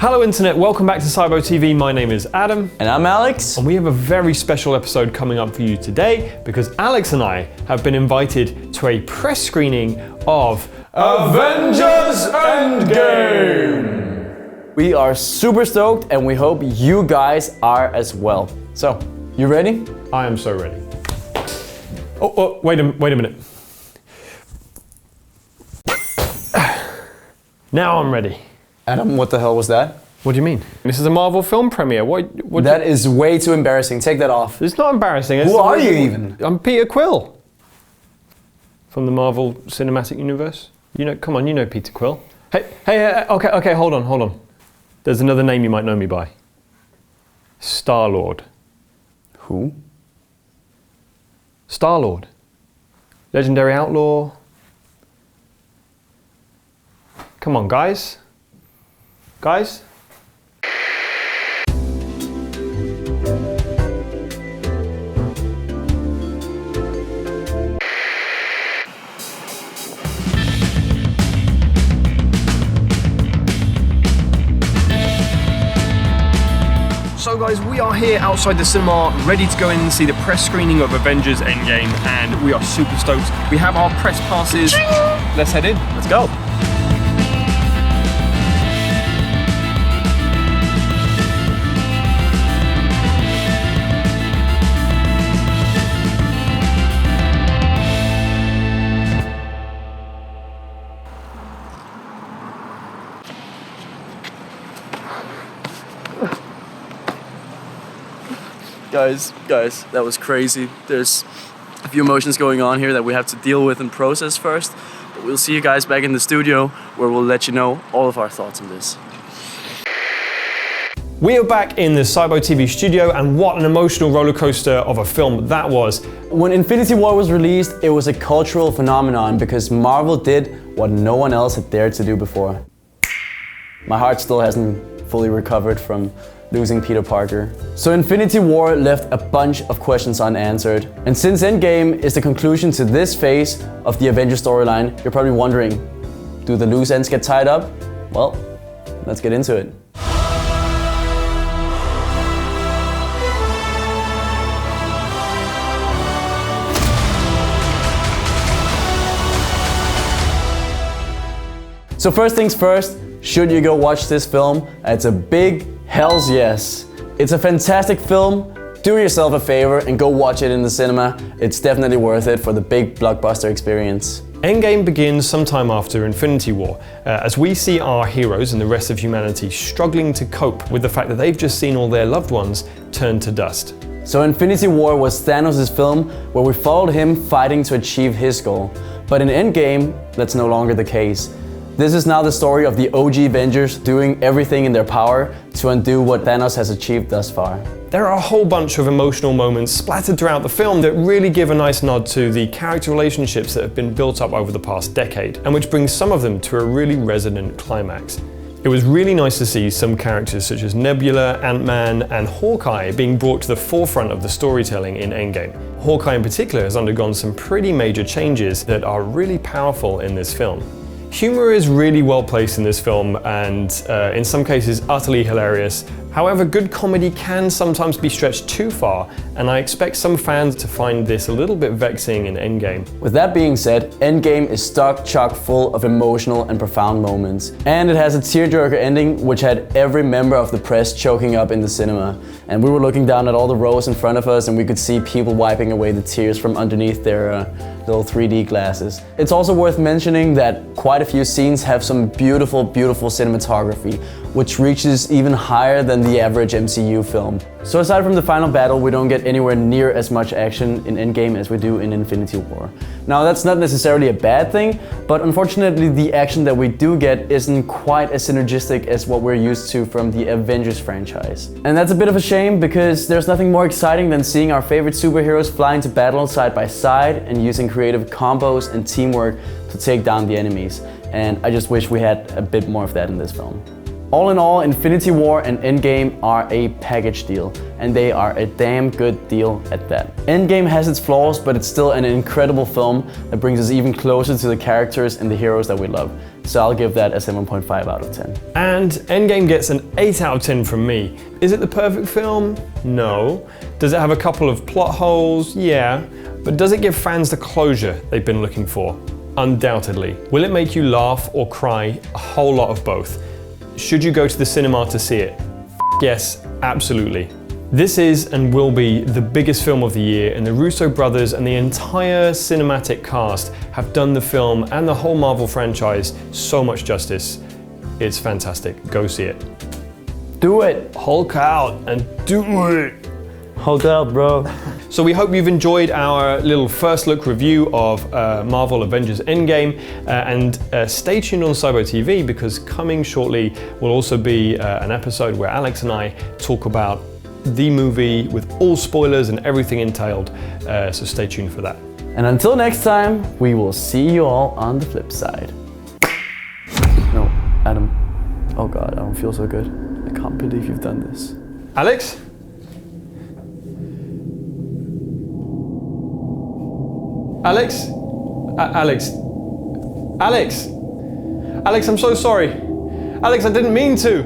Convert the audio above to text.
Hello Internet, welcome back to SYBO TV. My name is Adam. And I'm Alex. And we have a very special episode coming up for you today because Alex and I have been invited to a press screening of Avengers Endgame. We are super stoked and we hope you guys are as well. So, you ready? I am so ready. Oh, wait a minute. Now I'm ready. Adam, what the hell was that? What do you mean? This is a Marvel film premiere. That is way too embarrassing. Take that off. It's not embarrassing. Who are you even? I'm Peter Quill. From the Marvel Cinematic Universe. You know, come on, you know Peter Quill. Hey, okay, hold on. There's another name you might know me by. Star-Lord. Who? Star-Lord. Legendary outlaw. Come on, guys. Guys? So guys, we are here outside the cinema, ready to go in and see the press screening of Avengers Endgame, and we are super stoked. We have our press passes. Let's head in. Let's go. Guys, that was crazy. There's a few emotions going on here that we have to deal with and process first. But we'll see you guys back in the studio where we'll let you know all of our thoughts on this. We are back in the SYBO TV studio, and what an emotional roller coaster of a film that was. When Infinity War was released, it was a cultural phenomenon because Marvel did what no one else had dared to do before. My heart still hasn't fully recovered from losing Peter Parker. So Infinity War left a bunch of questions unanswered. And since Endgame is the conclusion to this phase of the Avengers storyline, you're probably wondering, do the loose ends get tied up? Well, let's get into it. So first things first, should you go watch this film? It's a big hells yes. It's a fantastic film. Do yourself a favor and go watch it in the cinema. It's definitely worth it for the big blockbuster experience. Endgame begins sometime after Infinity War, as we see our heroes and the rest of humanity struggling to cope with the fact that they've just seen all their loved ones turn to dust. So Infinity War was Thanos' film where we followed him fighting to achieve his goal. But in Endgame, that's no longer the case. This is now the story of the OG Avengers doing everything in their power to undo what Thanos has achieved thus far. There are a whole bunch of emotional moments splattered throughout the film that really give a nice nod to the character relationships that have been built up over the past decade, and which brings some of them to a really resonant climax. It was really nice to see some characters such as Nebula, Ant-Man, and Hawkeye being brought to the forefront of the storytelling in Endgame. Hawkeye in particular has undergone some pretty major changes that are really powerful in this film. Humor is really well placed in this film and in some cases utterly hilarious. However, good comedy can sometimes be stretched too far, and I expect some fans to find this a little bit vexing in Endgame. With that being said, Endgame is chock full of emotional and profound moments. And it has a tearjerker ending which had every member of the press choking up in the cinema. And we were looking down at all the rows in front of us and we could see people wiping away the tears from underneath their little 3D glasses. It's also worth mentioning that quite a few scenes have some beautiful cinematography, which reaches even higher than the average MCU film. So aside from the final battle, we don't get anywhere near as much action in Endgame as we do in Infinity War. Now that's not necessarily a bad thing, but unfortunately the action that we do get isn't quite as synergistic as what we're used to from the Avengers franchise. And that's a bit of a shame because there's nothing more exciting than seeing our favorite superheroes fly into battle side by side and using creative combos and teamwork to take down the enemies. And I just wish we had a bit more of that in this film. All in all, Infinity War and Endgame are a package deal, and they are a damn good deal at that. Endgame has its flaws, but it's still an incredible film that brings us even closer to the characters and the heroes that we love. So I'll give that a 7.5 out of 10. And Endgame gets an 8 out of 10 from me. Is it the perfect film? No. Does it have a couple of plot holes? Yeah. But does it give fans the closure they've been looking for? Undoubtedly. Will it make you laugh or cry? A whole lot of both. Should you go to the cinema to see it? Yes, absolutely. This is and will be the biggest film of the year, and the Russo brothers and the entire cinematic cast have done the film and the whole Marvel franchise so much justice. It's fantastic. Go see it. Do it! Hulk out and do it! Hulk out, bro. So we hope you've enjoyed our little first look review of Marvel Avengers Endgame, and stay tuned on SYBO TV, because coming shortly will also be an episode where Alex and I talk about the movie with all spoilers and everything entailed, so stay tuned for that. And until next time, we will see you all on the flip side. No, Adam. Oh God, I don't feel so good. I can't believe you've done this. Alex? Alex? Alex? Alex? Alex, I'm so sorry. Alex, I didn't mean to.